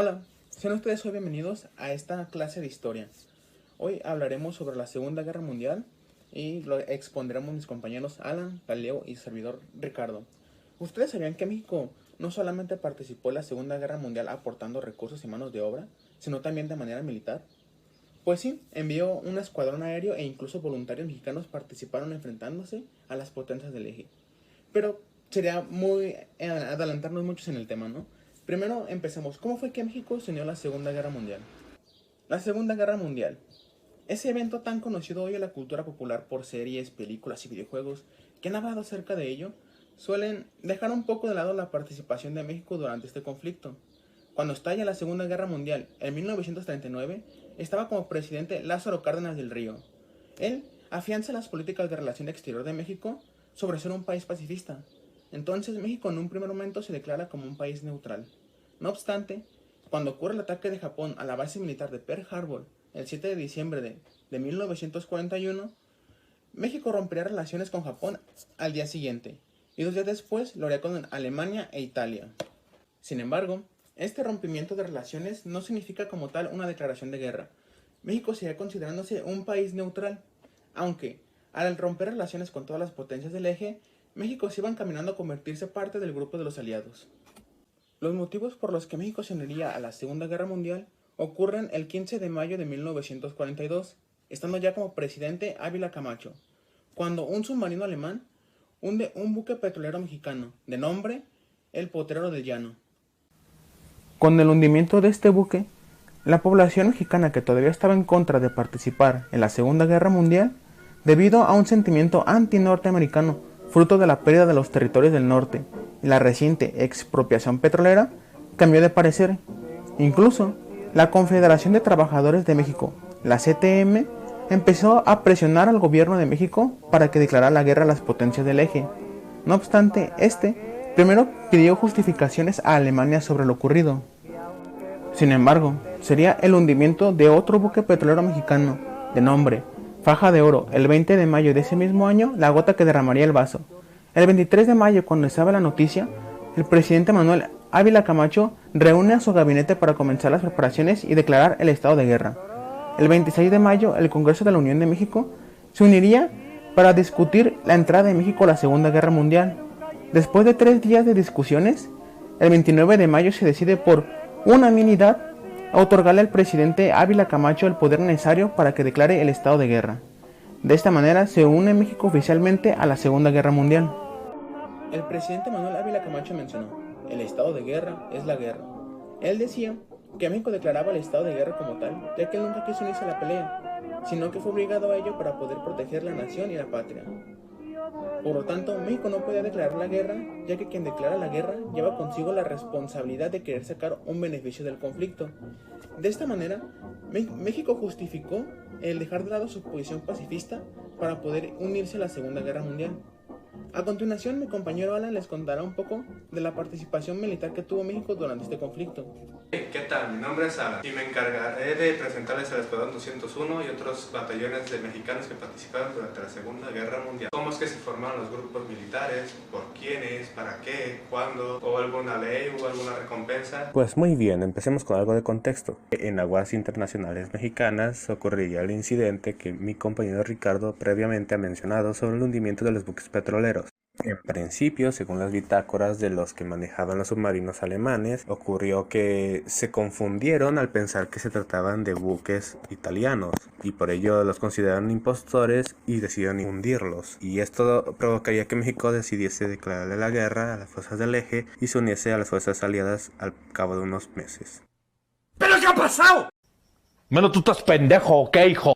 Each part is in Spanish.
Hola, sean ustedes hoy bienvenidos a esta clase de historia. Hoy hablaremos sobre la Segunda Guerra Mundial y lo expondremos mis compañeros Alan, Galileo y su servidor Ricardo. ¿Ustedes sabían que México no solamente participó en la Segunda Guerra Mundial aportando recursos y manos de obra, sino también de manera militar? Pues sí, envió un escuadrón aéreo e incluso voluntarios mexicanos participaron enfrentándose a las potencias del eje. Pero sería muy adelantarnos muchos en el tema, ¿no? Primero empecemos. ¿Cómo fue que México se unió a la Segunda Guerra Mundial? La Segunda Guerra Mundial. Ese evento tan conocido hoy en la cultura popular por series, películas y videojuegos que han hablado acerca de ello, suelen dejar un poco de lado la participación de México durante este conflicto. Cuando estalla la Segunda Guerra Mundial, en 1939, estaba como presidente Lázaro Cárdenas del Río. Él afianza las políticas de relación exterior de México sobre ser un país pacifista. Entonces México en un primer momento se declara como un país neutral. No obstante, cuando ocurre el ataque de Japón a la base militar de Pearl Harbor el 7 de diciembre de 1941, México rompería relaciones con Japón al día siguiente, y 2 días después lo haría con Alemania e Italia. Sin embargo, este rompimiento de relaciones no significa como tal una declaración de guerra. México seguía considerándose un país neutral, aunque, al romper relaciones con todas las potencias del eje, México se iba encaminando a convertirse parte del grupo de los aliados. Los motivos por los que México se uniría a la Segunda Guerra Mundial ocurren el 15 de mayo de 1942, estando ya como presidente Ávila Camacho, cuando un submarino alemán hunde un buque petrolero mexicano, de nombre El Potrero del Llano. Con el hundimiento de este buque, la población mexicana que todavía estaba en contra de participar en la Segunda Guerra Mundial, debido a un sentimiento anti-norteamericano, fruto de la pérdida de los territorios del norte y la reciente expropiación petrolera, cambió de parecer. Incluso, la Confederación de Trabajadores de México, la CTM, empezó a presionar al gobierno de México para que declarara la guerra a las potencias del eje. No obstante, primero pidió justificaciones a Alemania sobre lo ocurrido. Sin embargo, sería el hundimiento de otro buque petrolero mexicano, de nombre Faja de Oro, el 20 de mayo de ese mismo año, la gota que derramaría el vaso. El 23 de mayo, cuando estaba la noticia, el presidente Manuel Ávila Camacho reúne a su gabinete para comenzar las preparaciones y declarar el estado de guerra. El 26 de mayo, el Congreso de la Unión de México se uniría para discutir la entrada de México a la Segunda Guerra Mundial. Después de 3 días de discusiones, el 29 de mayo se decide por unanimidad a otorgarle al presidente Ávila Camacho el poder necesario para que declare el estado de guerra. De esta manera se une México oficialmente a la Segunda Guerra Mundial. El presidente Manuel Ávila Camacho mencionó: el estado de guerra es la guerra. Él decía que México declaraba el estado de guerra como tal, ya que él nunca quiso unirse a la pelea, sino que fue obligado a ello para poder proteger la nación y la patria. Por lo tanto, México no podía declarar la guerra, ya que quien declara la guerra lleva consigo la responsabilidad de querer sacar un beneficio del conflicto. De esta manera, México justificó el dejar de lado su posición pacifista para poder unirse a la Segunda Guerra Mundial. A continuación, mi compañero Alan les contará un poco de la participación militar que tuvo México durante este conflicto. ¿Qué tal? Mi nombre es Alan y me encargaré de presentarles el Escuadrón 201 y otros batallones de mexicanos que participaron durante la Segunda Guerra Mundial. ¿Cómo es que se formaron los grupos militares? ¿Por quiénes? ¿Para qué? ¿Cuándo? ¿Hubo alguna ley? ¿Hubo alguna recompensa? Pues muy bien, empecemos con algo de contexto. En aguas internacionales mexicanas ocurriría el incidente que mi compañero Ricardo previamente ha mencionado sobre el hundimiento de los buques petroleros. En principio, según las bitácoras de los que manejaban los submarinos alemanes, ocurrió que se confundieron al pensar que se trataban de buques italianos y por ello los consideraron impostores y decidieron hundirlos. Y esto provocaría que México decidiese declararle la guerra a las fuerzas del eje y se uniese a las fuerzas aliadas al cabo de unos meses. ¿Pero qué ha pasado? Menos tú estás pendejo, ¿ok, hijo?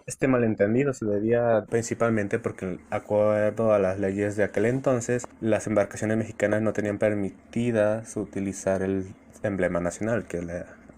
Este malentendido se debía principalmente porque, de acuerdo a las leyes de aquel entonces, las embarcaciones mexicanas no tenían permitidas utilizar el emblema nacional, que es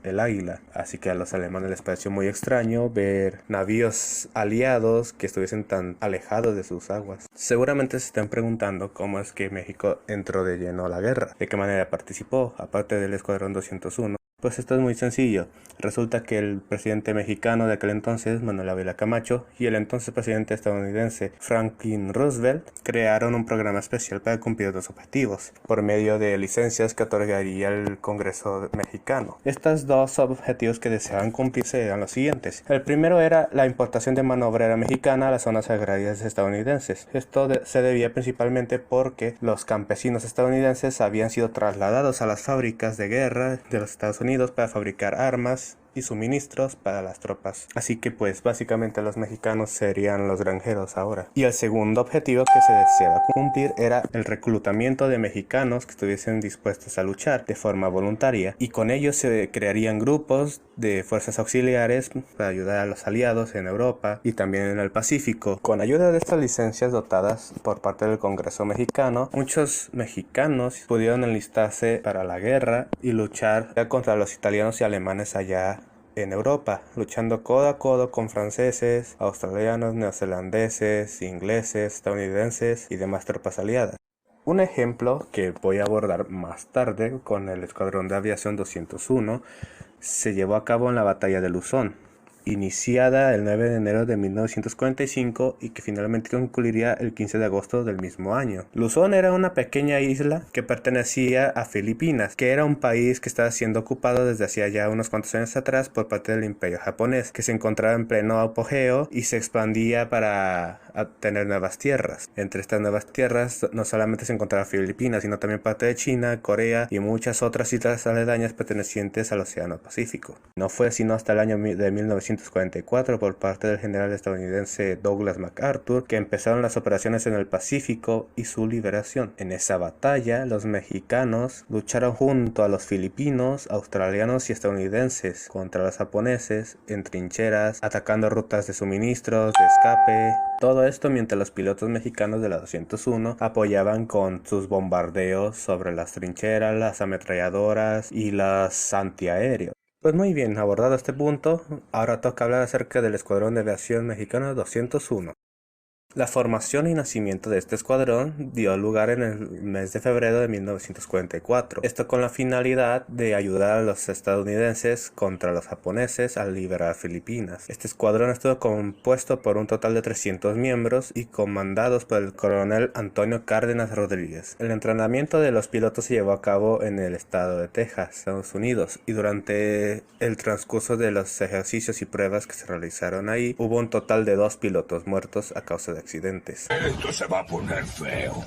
el águila. Así que a los alemanes les pareció muy extraño ver navíos aliados que estuviesen tan alejados de sus aguas. Seguramente se están preguntando cómo es que México entró de lleno a la guerra, de qué manera participó, aparte del Escuadrón 201. Pues esto es muy sencillo. Resulta que el presidente mexicano de aquel entonces, Manuel Ávila Camacho, y el entonces presidente estadounidense, Franklin Roosevelt, crearon un programa especial para cumplir dos objetivos, por medio de licencias que otorgaría el Congreso mexicano. Estos dos objetivos que deseaban cumplirse eran los siguientes. El primero era la importación de mano obrera mexicana a las zonas agrarias estadounidenses. Esto se debía principalmente porque los campesinos estadounidenses habían sido trasladados a las fábricas de guerra de los Estados Unidos para fabricar armas y suministros para las tropas. Así que pues básicamente los mexicanos serían los granjeros ahora. Y el segundo objetivo que se deseaba cumplir era el reclutamiento de mexicanos que estuviesen dispuestos a luchar de forma voluntaria, y con ellos se crearían grupos de fuerzas auxiliares para ayudar a los aliados en Europa y también en el Pacífico. Con ayuda de estas licencias dotadas por parte del Congreso mexicano, muchos mexicanos pudieron enlistarse para la guerra y luchar contra los italianos y alemanes allá en Europa, luchando codo a codo con franceses, australianos, neozelandeses, ingleses, estadounidenses y demás tropas aliadas. Un ejemplo que voy a abordar más tarde con el Escuadrón de Aviación 201 se llevó a cabo en la Batalla de Luzón, iniciada el 9 de enero de 1945 y que finalmente concluiría el 15 de agosto del mismo año. Luzón era una pequeña isla que pertenecía a Filipinas, que era un país que estaba siendo ocupado desde hacía ya unos cuantos años atrás por parte del Imperio japonés, que se encontraba en pleno apogeo y se expandía para obtener nuevas tierras. Entre estas nuevas tierras no solamente se encontraba Filipinas, sino también parte de China, Corea y muchas otras islas aledañas pertenecientes al Océano Pacífico. No fue sino hasta el año de 1944 por parte del general estadounidense Douglas MacArthur que empezaron las operaciones en el Pacífico y su liberación. En esa batalla, los mexicanos lucharon junto a los filipinos, australianos y estadounidenses contra los japoneses en trincheras, atacando rutas de suministros, de escape. Todo esto mientras los pilotos mexicanos de la 201 apoyaban con sus bombardeos sobre las trincheras, las ametralladoras y los antiaéreos. Pues muy bien, abordado este punto, ahora toca hablar acerca del Escuadrón de Aviación Mexicano 201. La formación y nacimiento de este escuadrón dio lugar en el mes de febrero de 1944, esto con la finalidad de ayudar a los estadounidenses contra los japoneses al liberar Filipinas. Este escuadrón estuvo compuesto por un total de 300 miembros y comandados por el coronel Antonio Cárdenas Rodríguez. El entrenamiento de los pilotos se llevó a cabo en el estado de Texas, Estados Unidos, y durante el transcurso de los ejercicios y pruebas que se realizaron ahí, hubo un total de 2 pilotos muertos a causa de accidentes. Esto se va a poner feo.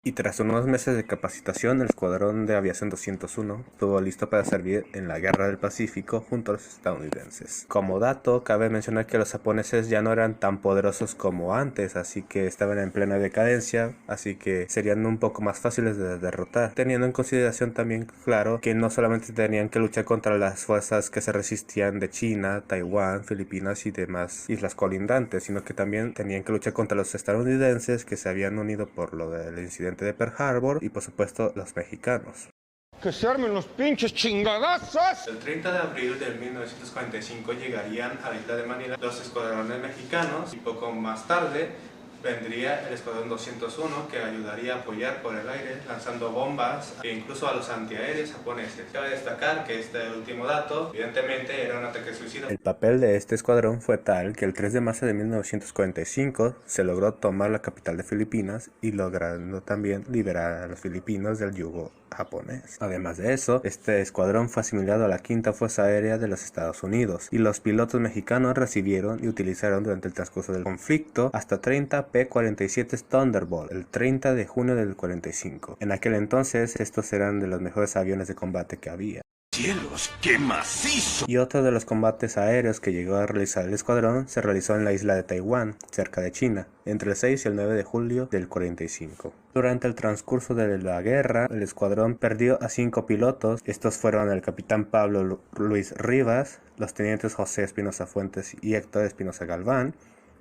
Y tras unos meses de capacitación, el Escuadrón de Aviación 201 estuvo listo para servir en la Guerra del Pacífico junto a los estadounidenses. Como dato, cabe mencionar que los japoneses ya no eran tan poderosos como antes, así que estaban en plena decadencia, así que serían un poco más fáciles de derrotar, teniendo en consideración también, claro, que no solamente tenían que luchar contra las fuerzas que se resistían de China, Taiwán, Filipinas y demás islas colindantes, sino que también tenían que luchar contra los estadounidenses que se habían unido por lo del incidente de Pearl Harbor y por supuesto los mexicanos. ¡Que se armen los pinches chingadazos! El 30 de abril de 1945 llegarían a la isla de Manila los escuadrones mexicanos y poco más tarde vendría el Escuadrón 201 que ayudaría a apoyar por el aire lanzando bombas e incluso a los antiaéreos japoneses. Cabe destacar que este último dato evidentemente era un ataque suicida. El papel de este escuadrón fue tal que el 3 de marzo de 1945 se logró tomar la capital de Filipinas y logrando también liberar a los filipinos del yugo japonés. Además de eso, este escuadrón fue asimilado a la Quinta Fuerza Aérea de los Estados Unidos y los pilotos mexicanos recibieron y utilizaron durante el transcurso del conflicto hasta 30 P-47 Thunderbolt el 30 de junio del 45. En aquel entonces estos eran de los mejores aviones de combate que había. ¡Cielos, qué macizo! Y otro de los combates aéreos que llegó a realizar el escuadrón se realizó en la isla de Taiwán, cerca de China, entre el 6 y el 9 de julio del 45. Durante el transcurso de la guerra, el escuadrón perdió a 5 pilotos. Estos fueron el capitán Pablo Luis Rivas, los tenientes José Espinosa Fuentes y Héctor Espinosa Galván,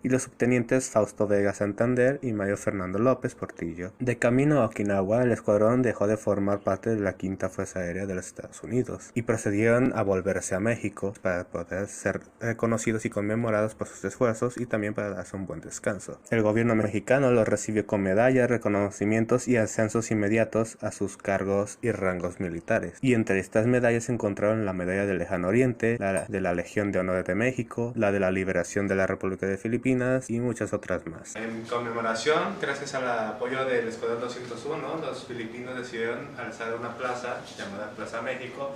y los subtenientes Fausto Vega Santander y Mario Fernando López Portillo. De camino a Okinawa, el escuadrón dejó de formar parte de la Quinta Fuerza Aérea de los Estados Unidos y procedieron a volverse a México para poder ser reconocidos y conmemorados por sus esfuerzos y también para darse un buen descanso. El gobierno mexicano los recibió con medallas, reconocimientos y ascensos inmediatos a sus cargos y rangos militares. Y entre estas medallas se encontraron la medalla del Lejano Oriente, la de la Legión de Honor de México, la de la Liberación de la República de Filipinas y muchas otras más. En conmemoración, gracias al apoyo del Escuadrón 201, los filipinos decidieron alzar una plaza llamada Plaza México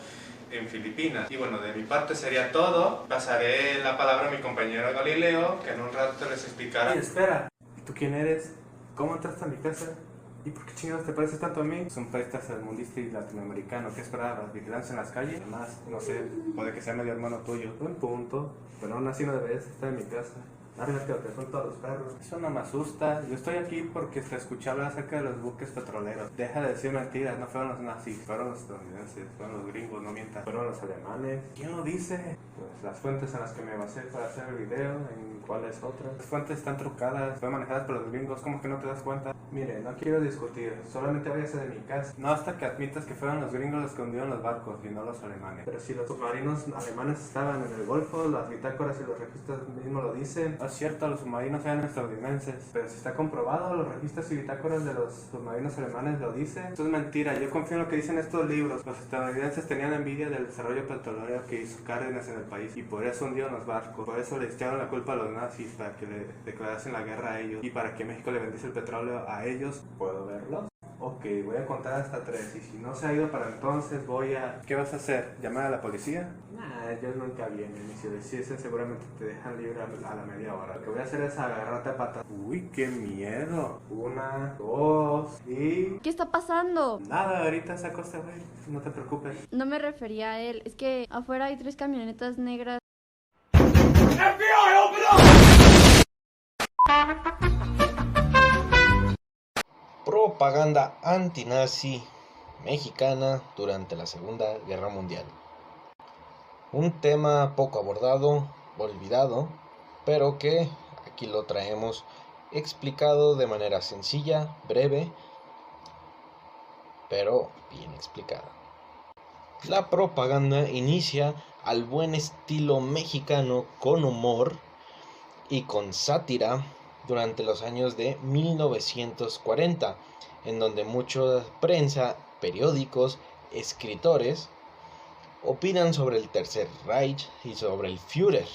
en Filipinas. Y bueno, de mi parte sería todo. Pasaré la palabra a mi compañero Galileo, que en un rato les explicará. Oye, espera, ¿y tú quién eres? ¿Cómo entraste a mi casa? ¿Y por qué chingados te pareces tanto a mí? Es un país tercermundista y latinoamericano. ¿Qué esperabas? ¿Vigilancia en las calles? Además, no sé, puede que sea medio hermano tuyo. Buen punto, pero aún así no debes estar en mi casa. Lárgate o te suelto a los perros. Eso no me asusta. Yo estoy aquí porque te escuché hablar acerca de los buques petroleros. Deja de decir mentiras. No fueron los nazis, fueron los estadounidenses, fueron los gringos, no mientas. Fueron los alemanes. ¿Quién lo dice? Pues las fuentes en las que me basé para hacer el video. ¿En cuáles otras? Las fuentes están trucadas, fueron manejadas por los gringos. ¿Cómo que no te das cuenta? Mire, no quiero discutir. Solamente váyase de mi casa. No hasta que admitas que fueron los gringos los que hundieron los barcos y no los alemanes. Pero si los submarinos alemanes estaban en el Golfo, las bitácoras y los registros mismos lo dicen. Es cierto, los submarinos eran estadounidenses, pero si está comprobado, los registros y bitácoras de los submarinos alemanes lo dicen. Esto es mentira, yo confío en lo que dicen estos libros. Los estadounidenses tenían envidia del desarrollo petrolero que hizo Cárdenas en el país y por eso hundieron los barcos. Por eso le echaron la culpa a los nazis para que le declarasen la guerra a ellos y para que México le vendiese el petróleo a ellos. ¿Puedo verlo? Ok, voy a contar hasta 3 y si no se ha ido para entonces voy a... ¿Qué vas a hacer? ¿Llamar a la policía? Nah, ellos nunca vienen y si lo hiciesen seguramente te dejan libre a la media hora. Lo que voy a hacer es agarrarte a patas. Uy, qué miedo. 1, 2 y... ¿Qué está pasando? Nada, ahorita saco este güey, no te preocupes. No me refería a él, es que afuera hay 3 camionetas negras. Propaganda antinazi mexicana durante la Segunda Guerra Mundial. Un tema poco abordado, olvidado, pero que aquí lo traemos explicado de manera sencilla, breve, pero bien explicada. La propaganda inicia al buen estilo mexicano con humor y con sátira durante los años de 1940, en donde mucha prensa, periódicos, escritores opinan sobre el Tercer Reich y sobre el Führer,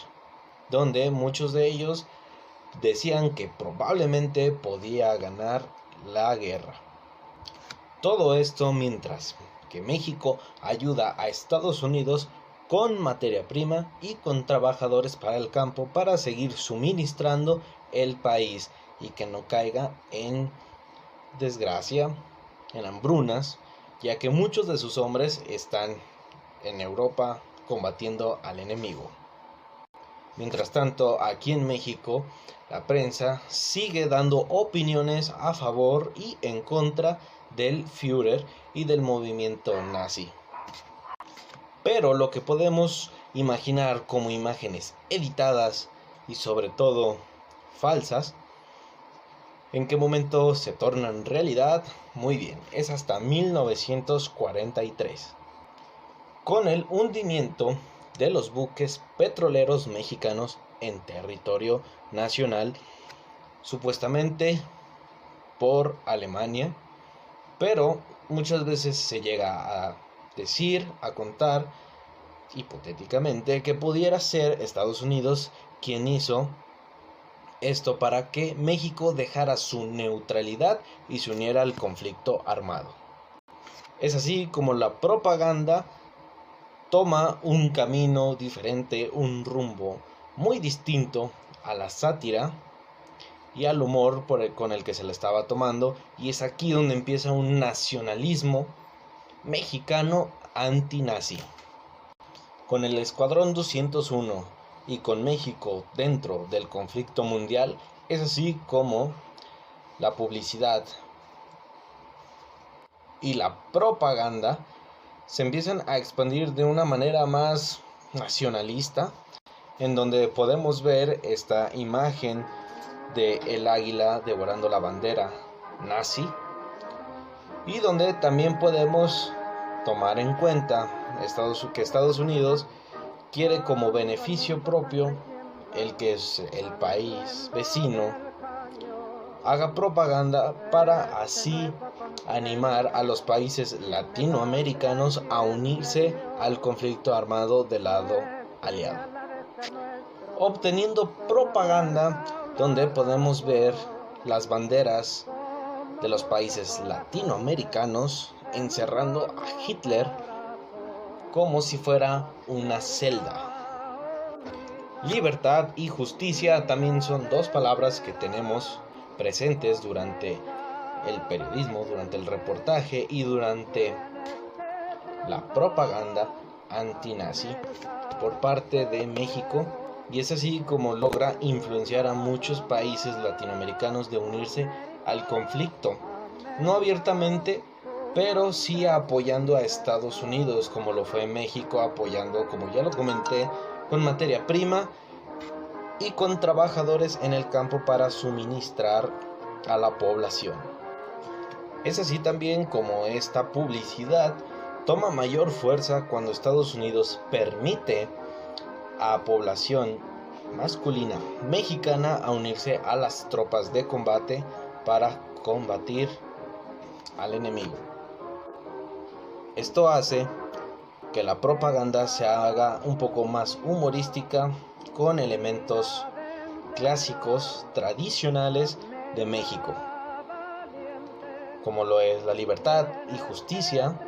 donde muchos de ellos decían que probablemente podía ganar la guerra. Todo esto mientras que México ayuda a Estados Unidos con materia prima y con trabajadores para el campo para seguir suministrando el país y que no caiga en desgracia, en hambrunas, ya que muchos de sus hombres están en Europa combatiendo al enemigo. Mientras tanto, aquí en México, la prensa sigue dando opiniones a favor y en contra del Führer y del movimiento nazi. Pero lo que podemos imaginar como imágenes editadas y sobre todo falsas, ¿en qué momento se tornan realidad? Muy bien, es hasta 1943. Con el hundimiento de los buques petroleros mexicanos en territorio nacional, supuestamente por Alemania, pero muchas veces se llega a decir, a contar, hipotéticamente, que pudiera ser Estados Unidos quien hizo esto para que México dejara su neutralidad y se uniera al conflicto armado. Es así como la propaganda toma un camino diferente, un rumbo muy distinto a la sátira y al humor con el que se le estaba tomando, y es aquí donde empieza un nacionalismo mexicano antinazi. Con el Escuadrón 201 y con México dentro del conflicto mundial, es así como la publicidad y la propaganda se empiezan a expandir de una manera más nacionalista, en donde podemos ver esta imagen de el águila devorando la bandera nazi, y donde también podemos tomar en cuenta que Estados Unidos quiere como beneficio propio el que es el país vecino haga propaganda para así animar a los países latinoamericanos a unirse al conflicto armado del lado aliado, obteniendo propaganda donde podemos ver las banderas de los países latinoamericanos encerrando a Hitler como si fuera una celda. Libertad y justicia también son dos palabras que tenemos presentes durante el periodismo, durante el reportaje y durante la propaganda antinazi por parte de México, y es así como logra influenciar a muchos países latinoamericanos de unirse al conflicto, no abiertamente, pero sí apoyando a Estados Unidos, como lo fue México apoyando, como ya lo comenté, con materia prima y con trabajadores en el campo para suministrar a la población. Es así también como esta publicidad toma mayor fuerza cuando Estados Unidos permite a población masculina mexicana a unirse a las tropas de combate para combatir al enemigo. Esto hace que la propaganda se haga un poco más humorística con elementos clásicos, tradicionales de México, como lo es la libertad y justicia,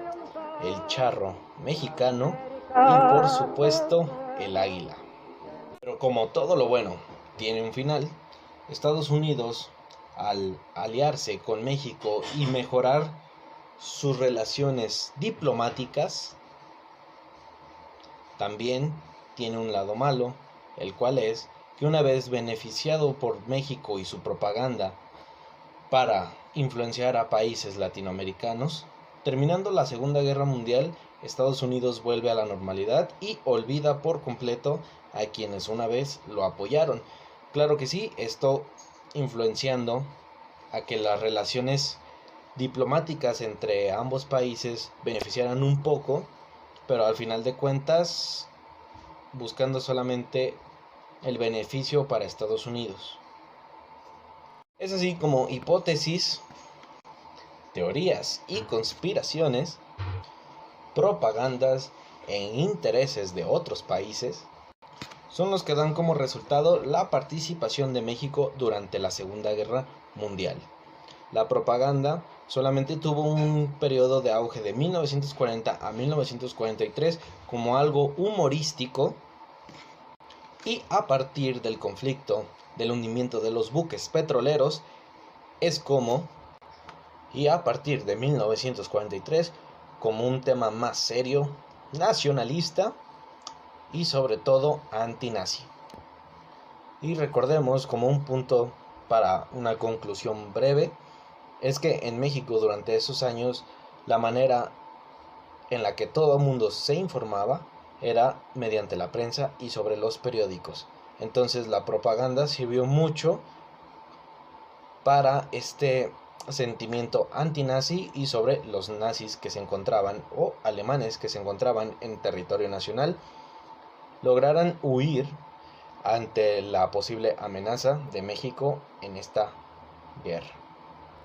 el charro mexicano y por supuesto el águila. Pero como todo lo bueno tiene un final, Estados Unidos, al aliarse con México y mejorar sus relaciones diplomáticas, también tiene un lado malo, el cual es que una vez beneficiado por México y su propaganda para influenciar a países latinoamericanos, terminando la Segunda Guerra Mundial, Estados Unidos vuelve a la normalidad y olvida por completo a quienes una vez lo apoyaron. Claro que sí, esto influenciando a que las relaciones diplomáticas entre ambos países beneficiaran un poco, pero al final de cuentas buscando solamente el beneficio para Estados Unidos. Es así como hipótesis, teorías y conspiraciones, propagandas e intereses de otros países son los que dan como resultado la participación de México durante la Segunda Guerra Mundial. La propaganda solamente tuvo un periodo de auge de 1940 a 1943 como algo humorístico, y a partir del conflicto del hundimiento de los buques petroleros y a partir de 1943 como un tema más serio, nacionalista y sobre todo antinazi. Y recordemos, como un punto para una conclusión breve, es que en México durante esos años la manera en la que todo el mundo se informaba era mediante la prensa y sobre los periódicos. Entonces la propaganda sirvió mucho para este sentimiento antinazi y sobre los nazis que se encontraban, o alemanes que se encontraban en territorio nacional, lograran huir ante la posible amenaza de México en esta guerra.